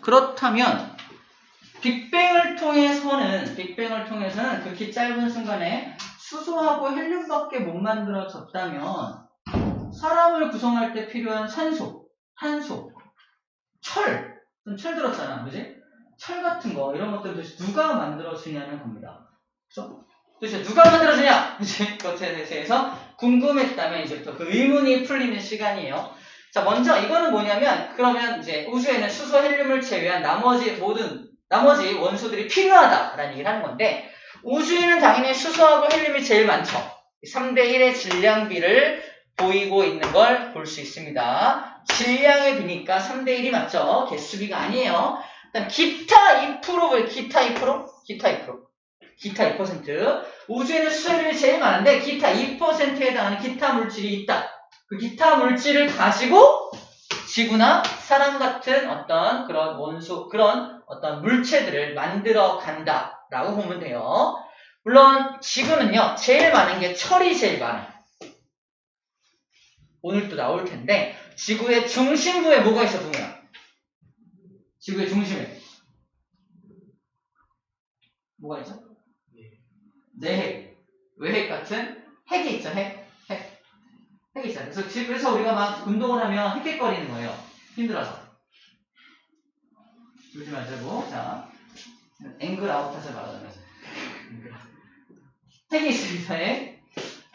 그렇다면 빅뱅을 통해서는 그렇게 짧은 순간에 수소하고 헬륨밖에 못 만들어졌다면 사람을 구성할 때 필요한 산소, 탄소, 철 들었잖아, 그지? 철 같은 거 이런 것들 도대체 누가 만들어주냐는 겁니다. 그죠? 도대체 누가 만들어주냐? 이제 그것에 대해서 궁금했다면 이제부터 그 의문이 풀리는 시간이에요. 자, 먼저 이거는 뭐냐면 그러면 이제 우주에는 수소, 헬륨을 제외한 나머지 원소들이 필요하다라는 얘기를 하는 건데 우주에는 당연히 수소하고 헬륨이 제일 많죠. 3대1의 질량비를 보이고 있는 걸 볼 수 있습니다. 질량의 비니까 3대1이 맞죠? 개수비가 아니에요. 일단 기타 2%. 우주에는 수소율이 제일 많은데 기타 2%에 해당하는 기타 물질이 있다. 그 기타 물질을 가지고 지구나 사람 같은 어떤 그런 원소, 그런 어떤 물체들을 만들어 간다라고 보면 돼요. 물론 지구는요, 제일 많은 게 철이 제일 많아요. 오늘 또 나올 텐데 지구의 중심부에 뭐가 있어, 동우야? 지구의 중심에 뭐가 있죠? 네, 외핵 같은 핵이 있죠, 핵이 있어요. 그래서 우리가 막 운동을 하면 헥헥거리는 거예요. 힘들어서. 조심하자고. 자, 앵글 아웃해서 말하자면서. 핵이 있습니다.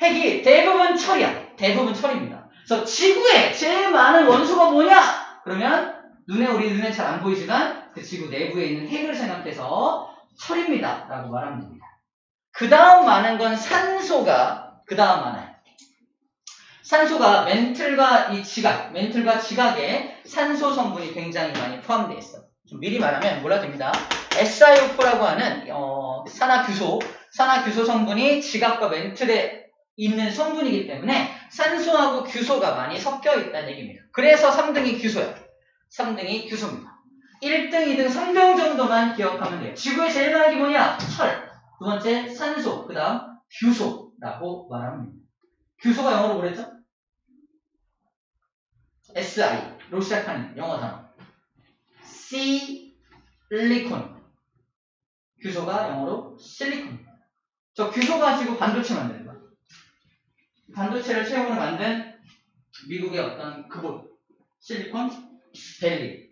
핵이 대부분 철이야. 대부분 철입니다. 그래서 지구에 제일 많은 원소가 뭐냐? 그러면 우리 눈에 잘 안 보이지만 그 지구 내부에 있는 핵을 생각해서 철입니다. 라고 말하면 됩니다. 그 다음 많은 건 산소가 많아요. 산소가 멘틀과 지각에 산소 성분이 굉장히 많이 포함되어 있어요. 좀 미리 말하면 몰라도 됩니다. SiO4라고 하는 산화규소 성분이 지각과 멘틀에 있는 성분이기 때문에 산소하고 규소가 많이 섞여 있다는 얘기입니다. 그래서 3등이 규소예요. 3등이 규소입니다. 1등, 2등, 3등 정도만 기억하면 돼요. 지구에 제일 많은 게 뭐냐? 철. 두 번째 산소, 그 다음 규소라고 말합니다. 규소가 영어로 뭐랬죠? SI로 시작하는 영어 단어. 실리콘. 규소가 영어로 실리콘입니다. 저 규소 가지고 반도체 만드는 거야. 반도체를 최근에 만든 미국의 어떤 그곳. 실리콘밸리.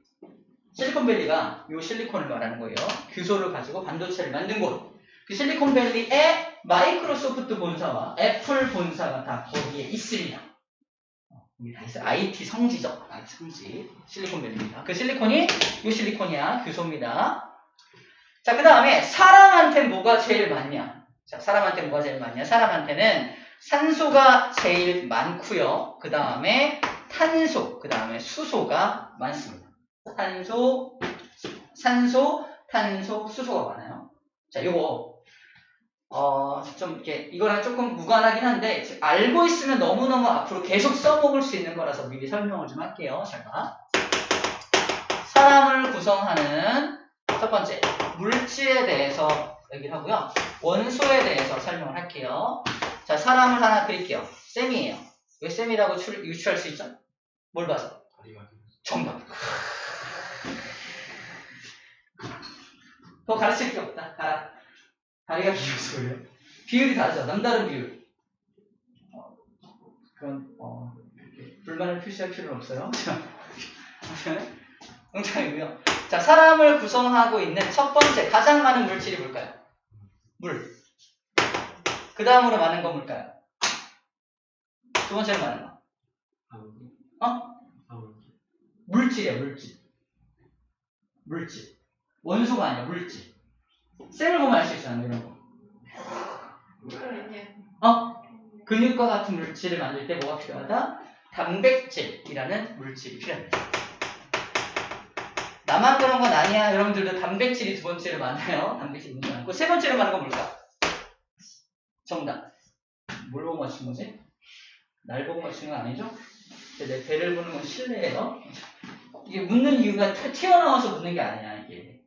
실리콘밸리가 이 실리콘을 말하는 거예요. 규소를 가지고 반도체를 만든 곳. 그 실리콘밸리에 마이크로소프트 본사와 애플 본사가 다 거기에 있습니다. 여기 다 있어요. IT 성지죠. 성지. 실리콘밸리입니다. 그 실리콘이 이 실리콘이야. 규소입니다. 자, 그 다음에 사람한테는 뭐가 제일 많냐? 사람한테는 산소가 제일 많고요. 그 다음에 탄소, 그 다음에 수소가 많습니다. 산소, 탄소, 수소가 많아요. 자, 요거 좀 이렇게 이거랑 조금 무관하긴 한데 알고 있으면 너무너무 앞으로 계속 써먹을 수 있는 거라서 미리 설명을 좀 할게요. 제가 사람을 구성하는 첫 번째 물질에 대해서 얘기를 하고요. 원소에 대해서 설명을 할게요. 자, 사람을 하나 그릴게요. 쌤이에요. 왜 쌤이라고 유추할 수 있죠? 뭘 봐서? 정답. 더 가르칠 게 없다. 다리가 길어서 그래요. 비율이 다르죠. 남다른 비율. 그런 불만을 표시할 필요는 없어요. 농담이고요. 자, 사람을 구성하고 있는 첫 번째 가장 많은 물질이 뭘까요? 물. 그 다음으로 많은 건 뭘까요? 두 번째로 많은 거. 물질이야, 물질. 원소가 아니라 물질. 셀을 보면 알 수 있잖아, 이런 거. 근육과 같은 물질을 만들 때 뭐가 필요하다? 단백질이라는 물질이 필요합니다. 나만 그런 건 아니야. 여러분들도 단백질이 두 번째로 많아요. 단백질이 문제 많고. 세 번째로 많은 건 뭘까? 정답. 뭘 보고 맞춘 거지? 날 보고 맞춘 건 아니죠? 내 배를 보는 건 실례예요. 이게 묻는 이유가 튀어나와서 묻는 게 아니야, 이게.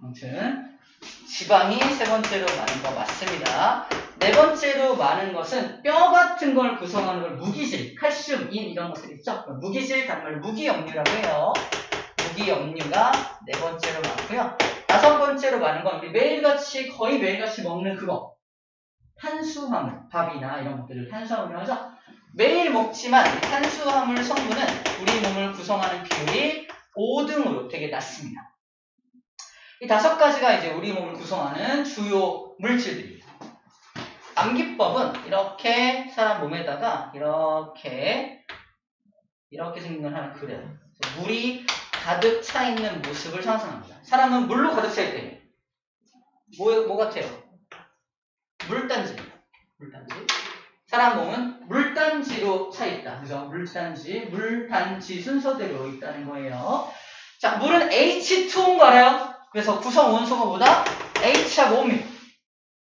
아무튼 지방이 세 번째로 많은 거 맞습니다. 네 번째로 많은 것은 뼈 같은 걸 구성하는 걸 무기질, 칼슘, 인 이런 것들 있죠? 무기질, 단물, 무기역류라고 해요. 무기염류가 네 번째로 많고요. 다섯 번째로 많은 건 우리 매일같이 거의 매일같이 먹는 그거 탄수화물, 밥이나 이런 것들을 탄수화물이라고 하죠. 매일 먹지만 이 탄수화물 성분은 우리 몸을 구성하는 비율이 5등으로 되게 낮습니다. 이 다섯 가지가 이제 우리 몸을 구성하는 주요 물질들입니다. 암기법은 이렇게 사람 몸에다가 이렇게 생긴 걸 하나 그려요. 물이 가득 차 있는 모습을 상상합니다. 사람은 물로 가득 차 있대요. 뭐 같아요? 물단지. 사람 몸은 물단지로 차 있다. 그죠? 물단지 순서대로 있다는 거예요. 자, 물은 H2O인 거 알아요? 그래서 구성 원소가 뭐다? H하고 O입니다.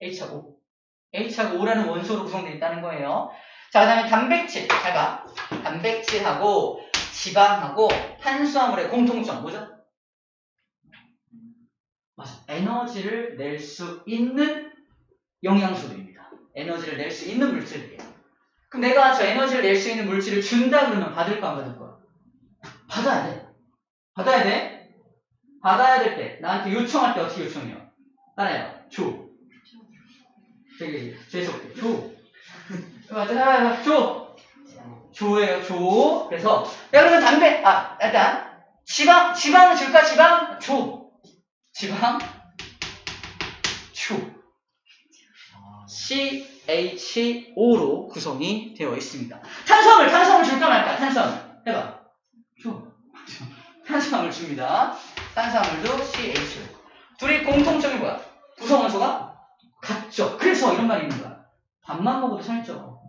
H하고 O라는 원소로 구성되어 있다는 거예요. 자, 그 다음에 단백질. 잘 봐. 단백질하고 지방하고 탄수화물의 공통점 뭐죠? 맞아. 에너지를 낼 수 있는 영양소들입니다. 에너지를 낼 수 있는 물질들이에요. 그럼 내가 저 에너지를 낼 수 있는 물질을 준다 그러면 받을 거야, 안 받을 거야? 받아야 돼. 받아야 될 때, 나한테 요청할 때 어떻게 요청해요? 따라해요. 줘. 되게 재수없게. 줘. 맞아, 줘. 줘예요, 줘. 그래서, 야, 그러면 일단, 지방은 줄까, 지방? 줘. 지방? 줘. CHO로 구성이 되어 있습니다. 탄수화물 줄까 말까? 탄수화물. 해봐. 줘. 탄수화물 줍니다. 탄수화물도 CHO. 둘이 공통점이 뭐야? 구성 원소가 같죠. 그래서 이런 말이 있는 거야. 밥만 먹어도 살쪄.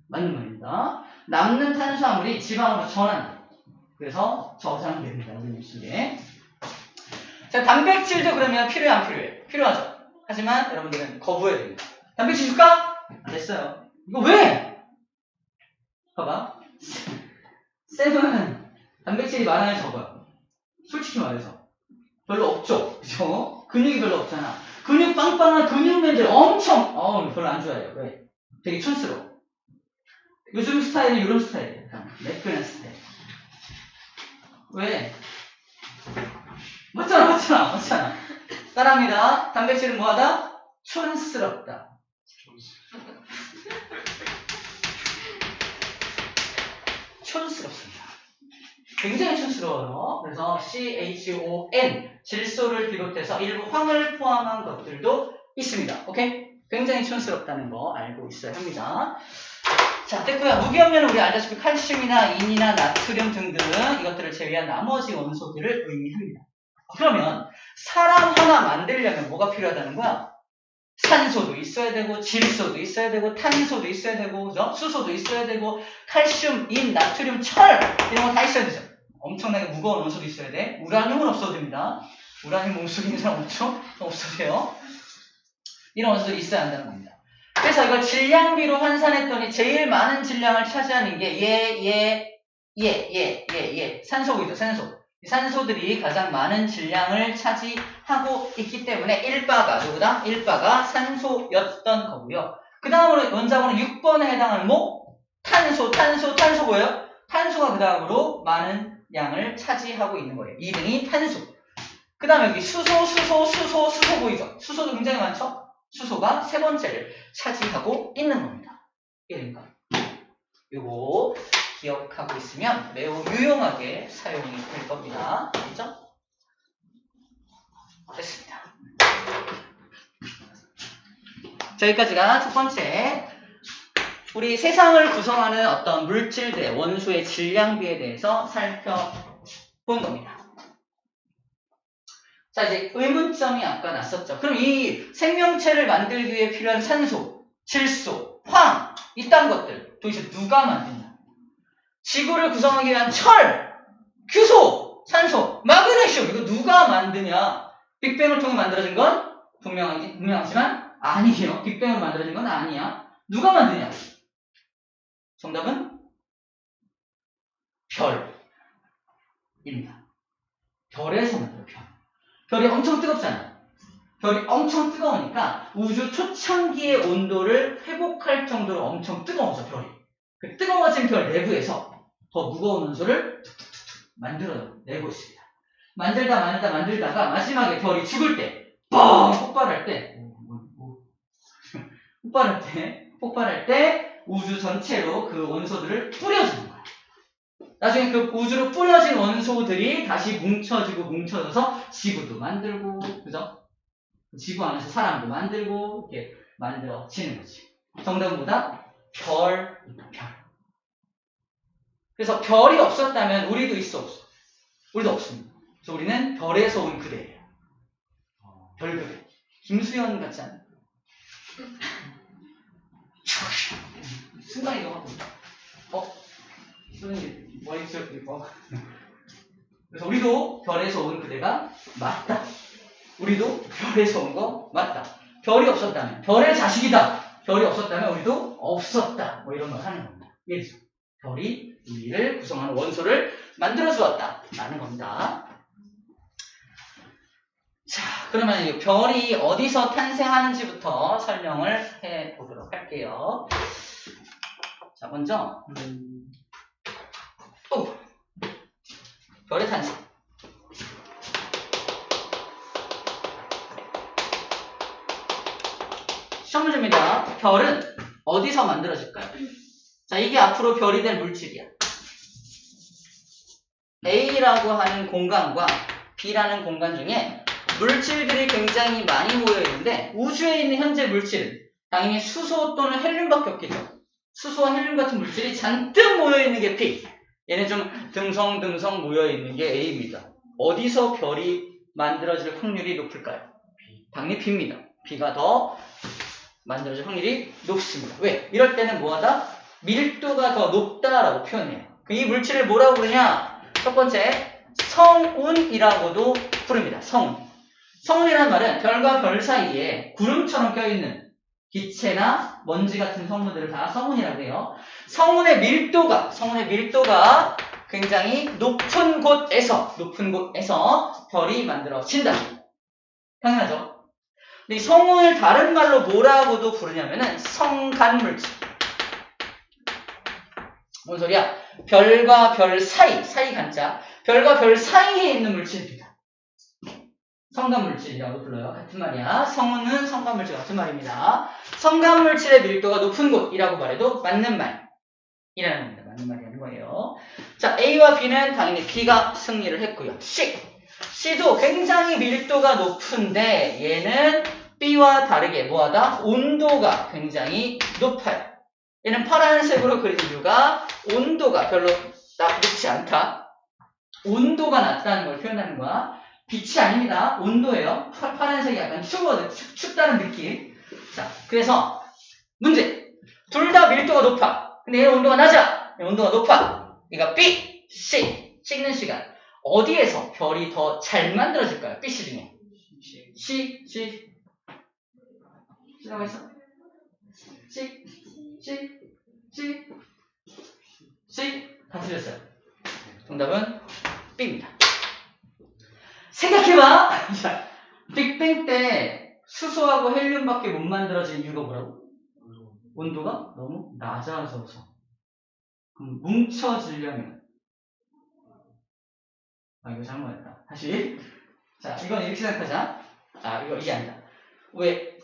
맞는 말입니다. 남는 탄수화물이 지방으로 전환돼. 그래서 저장됩니다. 우리 입속에. 자, 단백질도 그러면 필요해, 안 필요해? 필요하죠. 하지만 여러분들은 거부해야 됩니다. 단백질 줄까? 안 됐어요. 이거 왜? 봐봐. 쌤은 단백질이 많아요, 적어요? 솔직히 말해서. 별로 없죠? 그죠? 근육이 별로 없잖아. 근육 빵빵한 근육맨들 엄청, 별로 안 좋아해요. 왜? 되게 촌스러워. 요즘 스타일은 이런 스타일이에요. 매끈한 스타일. 왜? 맞잖아. 따라합니다. 단백질은 뭐하다? 촌스럽다. 촌스럽습니다. 굉장히 촌스러워요. 그래서 CHON, 질소를 비롯해서 일부 황을 포함한 것들도 있습니다. 오케이? 굉장히 촌스럽다는 거 알고 있어야 합니다. 자, 됐고요. 무기염료는 우리 알다시피 칼슘이나 인이나 나트륨 등등 이것들을 제외한 나머지 원소들을 의미합니다. 그러면 사람 하나 만들려면 뭐가 필요하다는 거야? 산소도 있어야 되고, 질소도 있어야 되고, 탄소도 있어야 되고, 그죠? 수소도 있어야 되고, 칼슘, 인, 나트륨, 철 이런 거 다 있어야 되죠. 엄청나게 무거운 원소도 있어야 돼. 우라늄은 없어도 됩니다. 우라늄 몸속에 있는 사람 없죠? 없어도 돼요. 이런 원소들이 있어야 한다는 겁니다. 그래서 이걸 질량비로 환산했더니 제일 많은 질량을 차지하는 게 산소이죠, 산소. 산소들이 가장 많은 질량을 차지하고 있기 때문에 1바가 누구다? 1바가 산소였던 거고요. 그 다음으로 원자번호 6번에 해당하는 탄소 뭐예요? 탄소가 그 다음으로 많은 양을 차지하고 있는 거예요. 2등이 탄소. 그 다음에 여기 수소 보이죠? 수소도 굉장히 많죠? 수소가 세 번째를 차지하고 있는 겁니다. 이해됩니까? 요거 기억하고 있으면 매우 유용하게 사용이 될 겁니다. 알겠죠? 됐습니다. 자, 여기까지가 첫 번째. 우리 세상을 구성하는 어떤 물질들, 원소의 질량비에 대해서 살펴본 겁니다. 자, 이제 의문점이 아까 났었죠. 그럼 이 생명체를 만들기 위해 필요한 산소, 질소, 황, 이딴 것들 도대체 누가 만드냐? 지구를 구성하기 위한 철, 규소, 산소, 마그네슘 이거 누가 만드냐? 빅뱅을 통해 만들어진 건 분명하지만 아니에요. 빅뱅으로 만들어진 건 아니야. 누가 만드냐? 정답은 별입니다. 별에서 만들어요. 별이 엄청 뜨겁잖아. 별이 엄청 뜨거우니까 우주 초창기의 온도를 회복할 정도로 엄청 뜨거워져, 별이. 그 뜨거워진 별 내부에서 더 무거운 원소를 만들어내고 있습니다. 만들다가 마지막에 별이 죽을 때, 뻥! 폭발할 때 우주 전체로 그 원소들을 뿌려주는 거야. 나중에 그 우주로 뿌려진 원소들이 다시 뭉쳐져서 지구도 만들고, 그죠? 지구 안에서 사람도 만들고, 이렇게 만들어지는 거지. 정답은 뭐다? 별. 그래서 별이 없었다면 우리도 있어, 없어? 우리도 없습니다. 그래서 우리는 별에서 온 그대예요. 별그대. 김수현 같지 않아요? 순간이동하고. 수현이 머리채 이거. 그래서 우리도 별에서 온 그대가 맞다. 우리도 별에서 온 거 맞다. 별이 없었다면, 별의 자식이다. 별이 없었다면 우리도 없었다. 뭐 이런 걸 하는 겁니다. 이해되죠? 별이 우리를 구성하는 원소를 만들어 주었다. 라는 겁니다. 자, 그러면 이 별이 어디서 탄생하는지부터 설명을 해 보도록 할게요. 자, 먼저, 별의 탄생. 시험 문제입니다. 별은 어디서 만들어질까요? 자, 이게 앞으로 별이 될 물질이야. A라고 하는 공간과 B라는 공간 중에 물질들이 굉장히 많이 모여 있는데 우주에 있는 현재 물질은 당연히 수소 또는 헬륨밖에 없겠죠. 수소와 헬륨 같은 물질이 잔뜩 모여 있는 게 B. 얘는 좀 듬성듬성 모여 있는 게 A입니다. 어디서 별이 만들어질 확률이 높을까요? 당연히 B입니다. B가 더 만들어질 확률이 높습니다. 왜? 이럴 때는 뭐하다? 밀도가 더 높다라고 표현해요. 이 물질을 뭐라고 부르냐? 첫 번째, 성운이라고도 부릅니다. 성운. 성운이라는 말은 별과 별 사이에 구름처럼 껴있는 기체나 먼지 같은 성분들을 다 성운이라고 해요. 성운의 밀도가 굉장히 높은 곳에서 별이 만들어진다. 당연하죠. 근데 이 성운을 다른 말로 뭐라고도 부르냐면은 성간물질. 뭔 소리야? 별과 별 사이 간자. 별과 별 사이에 있는 물질입니다. 성간물질이라고 불러요. 같은 말이야. 성운은 성간물질 같은 말입니다. 성간물질의 밀도가 높은 곳이라고 말해도 맞는 말이라는 겁니다. 맞는 말이라는 거예요. 자, A와 B는 당연히 B가 승리를 했고요. C도 굉장히 밀도가 높은데 얘는 B와 다르게 뭐하다? 온도가 굉장히 높아요. 얘는 파란색으로 그린 이유가 온도가 별로 딱 높지 않다. 온도가 낮다는 걸 표현하는 거야. 빛이 아닙니다. 온도예요. 파란색이 약간 춥다는 느낌. 자, 그래서 문제. 둘 다 밀도가 높아. 근데 얘는 온도가 낮아. 얘는 온도가 높아. 그러니까 B, C. 찍는 시간. 어디에서 별이 더 잘 만들어질까요? B, C 중에. C. 뭐라고 했어? C. 다 틀렸어요. 정답은 B입니다. 생각해봐! 자, 빅뱅 때 수소하고 헬륨밖에 못 만들어진 이유가 뭐라고? 온도가 너무 낮아져서. 그럼 뭉쳐지려면. 이거 잘못했다. 다시. 자, 이건 이렇게 생각하자. 이게 아니다. 왜?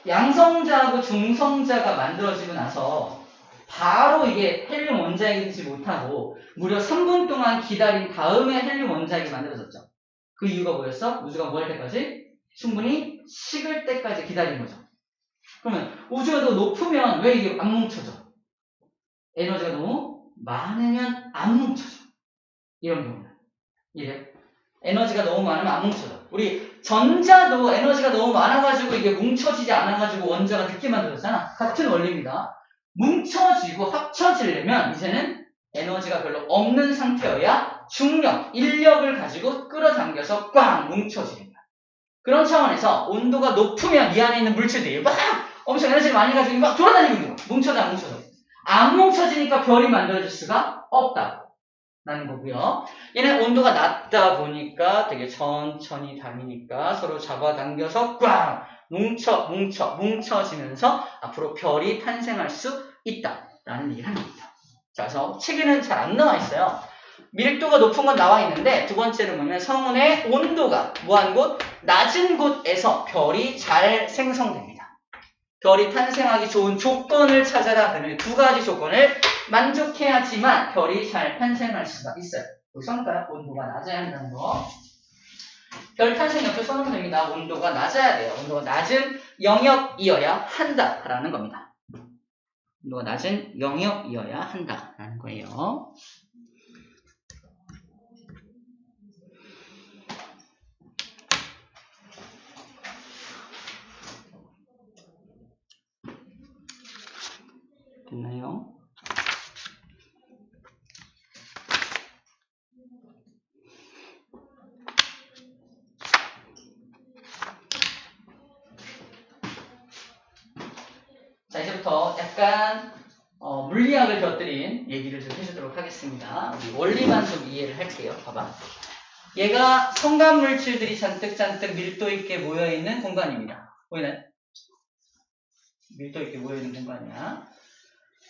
양성자하고 중성자가 만들어지고 나서 바로 이게 헬륨 원자핵이 되지 못하고 무려 3분 동안 기다린 다음에 헬륨 원자핵이 만들어졌죠. 그 이유가 뭐였어? 우주가 뭐 할 때까지? 충분히 식을 때까지 기다린 거죠. 그러면 우주가 더 높으면 왜 이게 안 뭉쳐져? 에너지가 너무 많으면 안 뭉쳐져. 이런 경우는. 이래요? 에너지가 너무 많으면 안 뭉쳐져. 우리 전자도 에너지가 너무 많아가지고 이게 뭉쳐지지 않아가지고 원자가 늦게 만들어졌잖아. 같은 원리입니다. 뭉쳐지고 합쳐지려면 이제는 에너지가 별로 없는 상태여야 중력, 인력을 가지고 끌어당겨서 꽝 뭉쳐지는 거야. 그런 차원에서 온도가 높으면 이 안에 있는 물질들이 막 엄청 에너지를 많이 가지고 막 돌아다니고 있는 거야. 뭉쳐져 안 뭉쳐져. 안 뭉쳐지니까 별이 만들어질 수가 없다. 라는 거고요. 얘는 온도가 낮다 보니까 되게 천천히 다니니까 서로 잡아당겨서 꽝 뭉쳐지면서 앞으로 별이 탄생할 수 있다라는 얘기를 합니다. 자, 그래서 책에는 잘 안 나와 있어요. 밀도가 높은 건 나와 있는데 두 번째는 뭐냐면 성운의 온도가 무한 곳, 낮은 곳에서 별이 잘 생성됩니다. 별이 탄생하기 좋은 조건을 찾아라. 그러면 두 가지 조건을 만족해야지만 별이 잘 탄생할 수가 있어요. 여기 써놓을까요? 온도가 낮아야 한다는 거. 별 탄생 옆에 써놓으면 됩니다. 온도가 낮아야 돼요. 온도가 낮은 영역이어야 한다라는 겁니다. 온도가 낮은 영역이어야 한다라는 거예요. 됐나요? 자, 이제부터 약간 물리학을 곁들인 얘기를 좀 해주도록 하겠습니다. 우리 원리만 좀 이해를 할게요. 봐봐. 얘가 성간물질들이 잔뜩 밀도 있게 모여있는 공간입니다. 보이나요? 밀도 있게 모여있는 공간이야.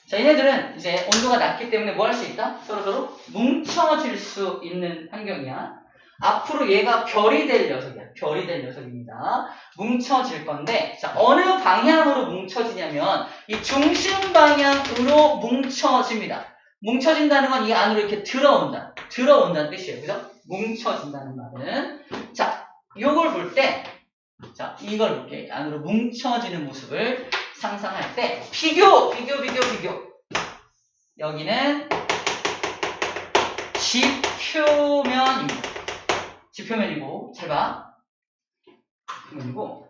자, 얘네들은 이제 온도가 낮기 때문에 뭐 할 수 있다? 서로서로 뭉쳐질 수 있는 환경이야. 앞으로 얘가 별이 될 녀석이야. 별이 될 녀석입니다. 뭉쳐질 건데, 자, 어느 방향으로 뭉쳐지냐면, 이 중심 방향으로 뭉쳐집니다. 뭉쳐진다는 건 이 안으로 이렇게 들어온다는 뜻이에요. 그죠? 뭉쳐진다는 말은. 자, 요걸 볼 때, 자, 이걸 볼게. 안으로 뭉쳐지는 모습을 상상할 때, 비교. 여기는 지표면입니다. 지표면이고, 잘 봐. 지표면이고,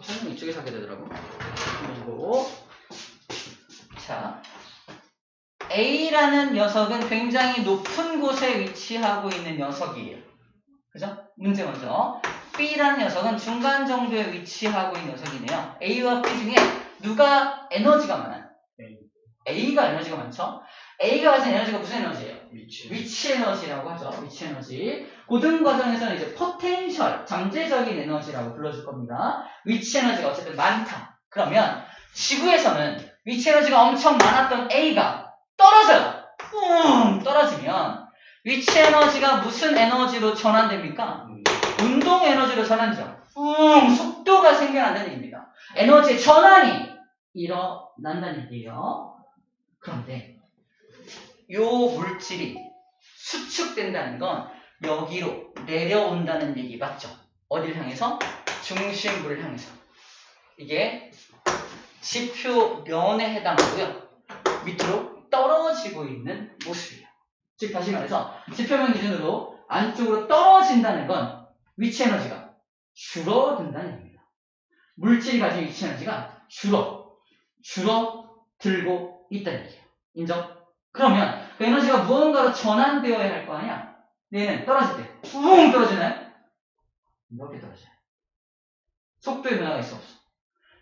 설명 이쪽에서 하게 되더라고. 지표면이고, 자, A라는 녀석은 굉장히 높은 곳에 위치하고 있는 녀석이에요. 그죠? 문제 먼저. B라는 녀석은 중간 정도에 위치하고 있는 녀석이네요. A와 B 중에 누가 에너지가 많아요? A가 에너지가 많죠? A가 가진 에너지가 무슨 에너지예요? 위치 에너지라고 하죠. 위치 에너지. 고등 과정에서는 이제 포텐셜, 잠재적인 에너지라고 불러줄 겁니다. 위치 에너지가 어쨌든 많다. 그러면 지구에서는 위치 에너지가 엄청 많았던 A가 떨어져요. 떨어지면 위치 에너지가 무슨 에너지로 전환됩니까? 운동 에너지로 전환되죠. 속도가 생겨난다는 얘기입니다. 에너지의 전환이 일어난다는 얘기예요. 그런데 요 물질이 수축된다는 건 여기로 내려온다는 얘기 맞죠? 어디를 향해서? 중심부를 향해서. 이게 지표면에 해당하고요. 밑으로 떨어지고 있는 모습이에요. 즉 다시 말해서 지표면 기준으로 안쪽으로 떨어진다는 건 위치 에너지가 줄어든다는 얘기입니다. 물질이 가진 위치 에너지가 줄어들고 있다는 얘기예요. 인정? 그러면 그 에너지가 무언가로 전환되어야 할 거 아니야? 얘는 떨어질 때 뿡 떨어지나요? 이렇게 떨어져요. 속도의 변화가 있어 없어?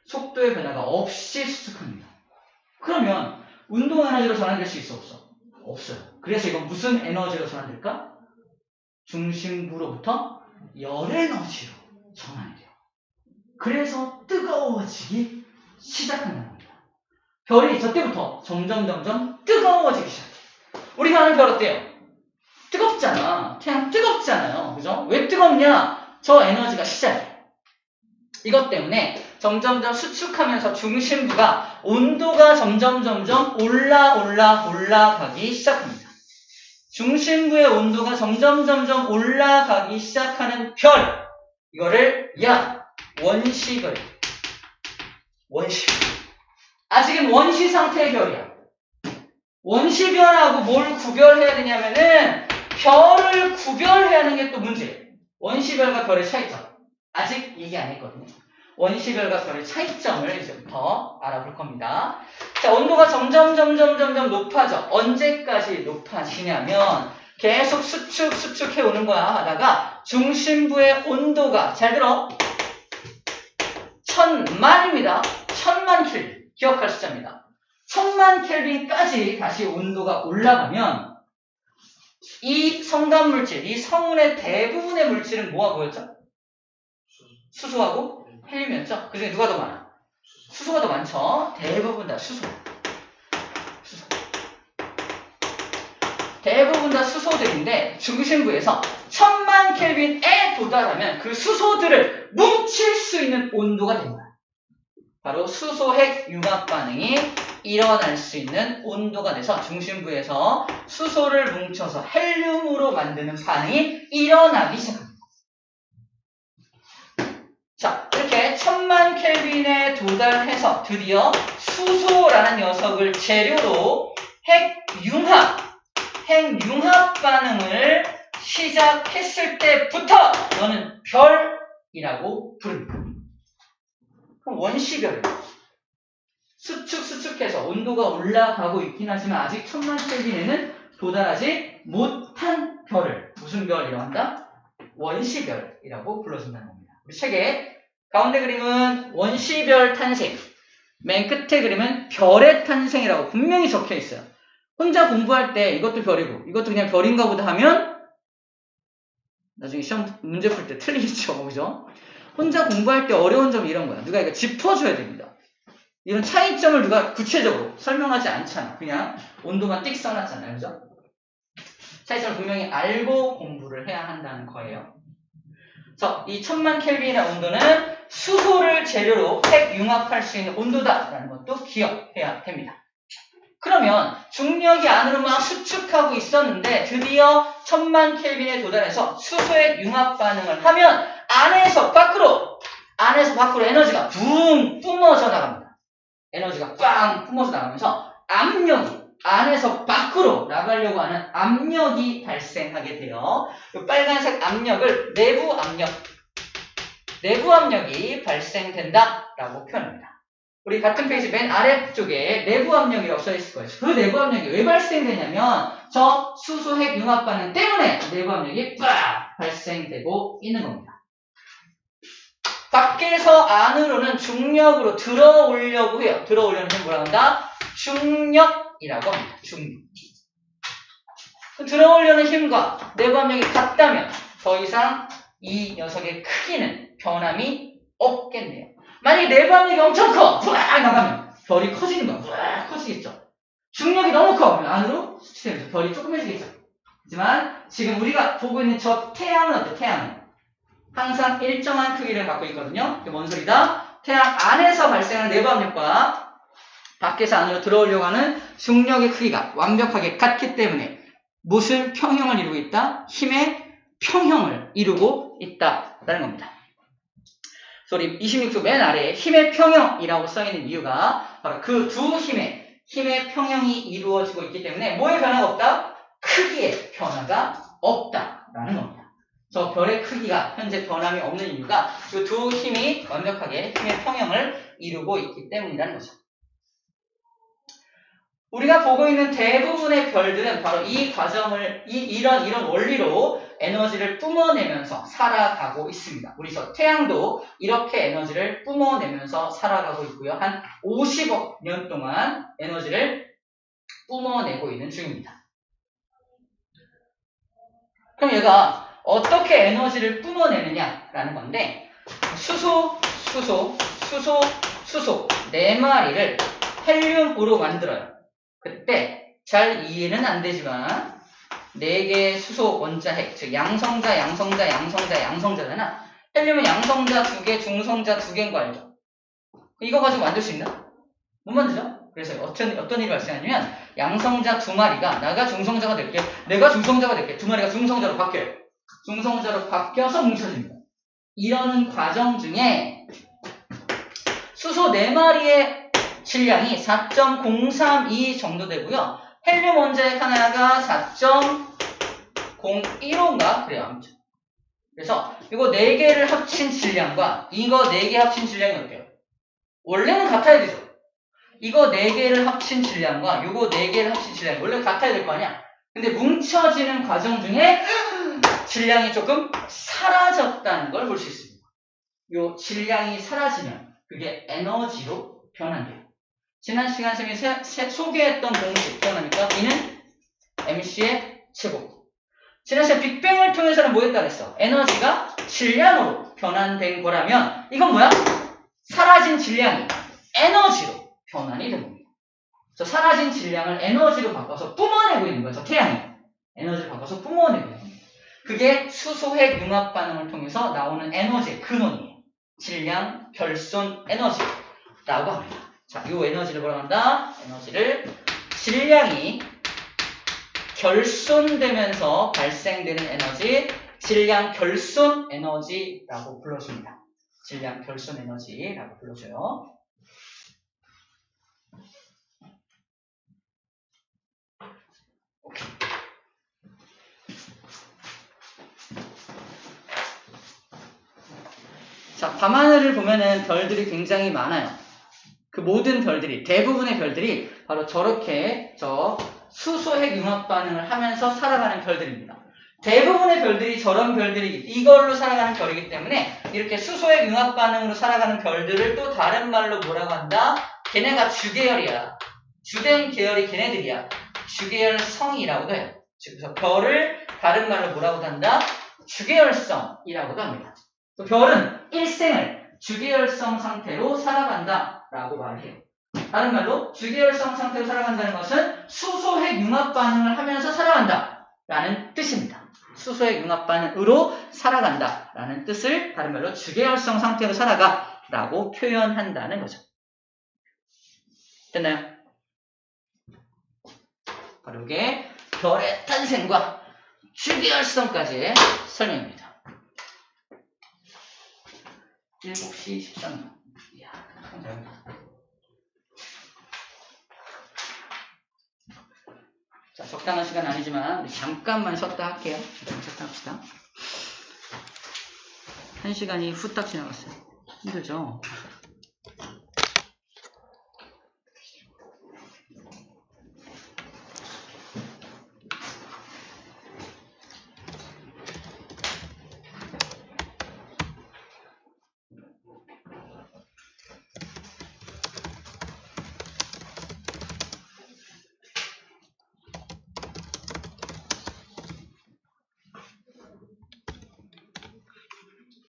속도의 변화가 없이 수축합니다. 그러면 운동 에너지로 전환될 수 있어 없어? 없어요. 그래서 이건 무슨 에너지로 전환될까? 중심부로부터 열 에너지로 전환이 돼요. 그래서 뜨거워지기 시작한다는 겁니다. 별이 저때부터 점점 뜨거워지기 시작해요. 우리가 아는 별 어때요? 뜨겁잖아. 태양 뜨겁잖아요. 그죠? 왜 뜨겁냐? 저 에너지가 시작이에요. 이것 때문에 점점 수축하면서 중심부가 온도가 점점 올라가기 시작합니다. 중심부의 온도가 점점 올라가기 시작하는 별. 이거를 원시별. 아직은 원시 상태의 별이야. 원시별하고 뭘 구별해야 되냐면은 별을 구별해야 하는 게 또 문제예요. 원시별과 별의 차이점. 아직 얘기 안 했거든요. 원시별과 별의 차이점을 이제부터 알아볼 겁니다. 자, 온도가 점점 높아져. 언제까지 높아지냐면 계속 수축해 오는 거야. 하다가 중심부의 온도가 잘 들어. 1000만입니다. 1000만 켈빈. 기억할 숫자입니다. 1000만 켈빈까지 다시 온도가 올라가면 이 성간물질, 이 성운의 대부분의 물질은 뭐가 보였죠? 수소하고 헬륨이었죠? 그 중에 누가 더 많아? 수소가 더 많죠? 대부분 다 수소. 대부분 다 수소들인데 중심부에서 1000만 켈빈에 도달하면 그 수소들을 뭉칠 수 있는 온도가 됩니다. 바로 수소핵 융합 반응이 일어날 수 있는 온도가 돼서 중심부에서 수소를 뭉쳐서 헬륨으로 만드는 반응이 일어나기 시작합니다. 자, 이렇게 1000만 켈빈에 도달해서 드디어 수소라는 녀석을 재료로 핵융합 반응을 시작했을 때부터 너는 별이라고 부릅니다. 그럼 원시별이에요. 수축해서 온도가 올라가고 있긴 하지만 아직 1000만 켈빈에는 도달하지 못한 별을 무슨 별이라고 한다? 원시별이라고 불러준다는 겁니다. 우리 책에 가운데 그림은 원시별 탄생, 맨 끝에 그림은 별의 탄생이라고 분명히 적혀 있어요. 혼자 공부할 때 이것도 별이고 이것도 그냥 별인가 보다 하면 나중에 시험 문제 풀 때 틀리겠죠. 그죠? 혼자 공부할 때 어려운 점이 이런 거야. 누가 이거 짚어줘야 됩니다. 이런 차이점을 누가 구체적으로 설명하지 않잖아. 그냥 온도만 띡 써놨잖아요. 그죠? 차이점을 분명히 알고 공부를 해야 한다는 거예요. 그래서 이 1000만 켈빈의 온도는 수소를 재료로 핵융합할 수 있는 온도다라는 것도 기억해야 됩니다. 그러면 중력이 안으로 막 수축하고 있었는데 드디어 1000만 켈빈에 도달해서 수소핵 융합 반응을 하면 안에서 밖으로 에너지가 붕 뿜어져 나갑니다. 에너지가 빵 뿜어져 나가면서 압력이 안에서 밖으로 나가려고 하는 압력이 발생하게 돼요. 이 빨간색 압력을 내부 압력이 발생된다라고 표현합니다. 우리 같은 페이지 맨 아래쪽에 내부 압력이라고 써 있을 거예요. 그 내부 압력이 왜 발생되냐면 저 수소핵 융합 반응 때문에 내부 압력이 빡 발생되고 있는 겁니다. 밖에서 안으로는 중력으로 들어오려고 해요. 들어오려는 힘 뭐라고 한다? 중력이라고 합니다. 중력. 들어오려는 힘과 내부 압력이 같다면 더 이상 이 녀석의 크기는 변함이 없겠네요. 만약에 내부 압력이 엄청 커! 부악 나가면 별이 커지는 거야. 부악 커지겠죠. 중력이 너무 커! 안으로 수치되면서 별이 조그매지겠죠. 하지만 지금 우리가 보고 있는 저 태양은 어때? 태양은 항상 일정한 크기를 갖고 있거든요. 이게 뭔 소리다? 태양 안에서 발생하는 내부 압력과 밖에서 안으로 들어오려고 하는 중력의 크기가 완벽하게 같기 때문에 무슨 평형을 이루고 있다? 힘의 평형을 이루고 있다라는 겁니다. 그래서 우리 26쪽 맨 아래에 힘의 평형이라고 써있는 이유가 바로 그 두 힘의 평형이 이루어지고 있기 때문에 뭐의 변화가 없다? 크기의 변화가 없다라는 겁니다. 저 별의 크기가 현재 변함이 없는 이유가 이 두 힘이 완벽하게 힘의 평형을 이루고 있기 때문이라는 거죠. 우리가 보고 있는 대부분의 별들은 바로 이 과정을 이런 원리로 에너지를 뿜어내면서 살아가고 있습니다. 우리 저 태양도 이렇게 에너지를 뿜어내면서 살아가고 있고요. 한 50억 년 동안 에너지를 뿜어내고 있는 중입니다. 그럼 얘가 어떻게 에너지를 뿜어내느냐라는 건데 수소 네 마리를 헬륨으로 만들어요. 그때 잘 이해는 안 되지만 4개의 수소 원자핵, 즉 양성자잖아. 헬륨은 양성자 2개, 중성자 2개인 거 알죠? 이거 가지고 만들 수 있나? 못 만들죠? 그래서 어떤 일이 발생하냐면 양성자 2마리가 내가 중성자가 될게, 내가 중성자가 될게, 2마리가 중성자로 바뀌어요. 중성자로 바뀌어서 뭉쳐집니다. 이러는 과정 중에 수소 4마리의 질량이 4.032 정도 되고요. 헬륨 원자핵 하나가 4.015인가? 그래요. 아무튼. 그래서 이거 4개를 합친 질량과 이거 4개 합친 질량이 어때요? 원래는 같아야 되죠. 이거 4개를 합친 질량과 이거 4개를 합친 질량이 원래 같아야 될 거 아니야? 근데 뭉쳐지는 과정 중에 질량이 조금 사라졌다는 걸 볼 수 있습니다. 이 질량이 사라지면 그게 에너지로 변한대요. 지난 시간 쌤이 소개했던 공식 기억납니까? E는 mc의 제곱. 지난 시간 빅뱅을 통해서는 뭐 했다 그랬어? 에너지가 질량으로 변환된 거라면 이건 뭐야? 사라진 질량이 에너지로 변환이 된 겁니다. 그래서 사라진 질량을 에너지로 바꿔서 뿜어내고 있는 거죠. 태양이. 에너지를 바꿔서 뿜어내게 됩니다. 그게 수소핵 융합 반응을 통해서 나오는 에너지의 근원이에요. 질량 결손 에너지라고 합니다. 자, 이 에너지를 뭐라고 한다? 에너지를 질량이 결손되면서 발생되는 에너지, 질량 결손 에너지라고 불러줍니다. 질량 결손 에너지라고 불러줘요. 오케이. 자, 밤하늘을 보면은 별들이 굉장히 많아요. 그 모든 별들이, 대부분의 별들이 바로 저렇게 수소핵 융합 반응을 하면서 살아가는 별들입니다. 대부분의 별들이 저런 별들이 이걸로 살아가는 별이기 때문에 이렇게 수소핵 융합 반응으로 살아가는 별들을 또 다른 말로 뭐라고 한다? 걔네가 주계열이야. 주된 계열이 걔네들이야. 주계열성이라고도 해요. 그래서 별을 다른 말로 뭐라고 한다? 주계열성이라고도 합니다. 별은 일생을 주계열성 상태로 살아간다 라고 말을 해요. 다른 말로 주계열성 상태로 살아간다는 것은 수소핵 융합 반응을 하면서 살아간다 라는 뜻입니다. 수소핵 융합 반응으로 살아간다 라는 뜻을 다른 말로 주계열성 상태로 살아가 라고 표현한다는 거죠. 됐나요? 바로 이게 별의 탄생과 주계열성까지의 설명입니다. 7시 13분. 이야, 자, 적당한 시간 아니지만 우리 잠깐만 쉬었다 할게요. 잠깐 쉬었다 합시다. 1시간이 후딱 지나갔어요. 힘들죠?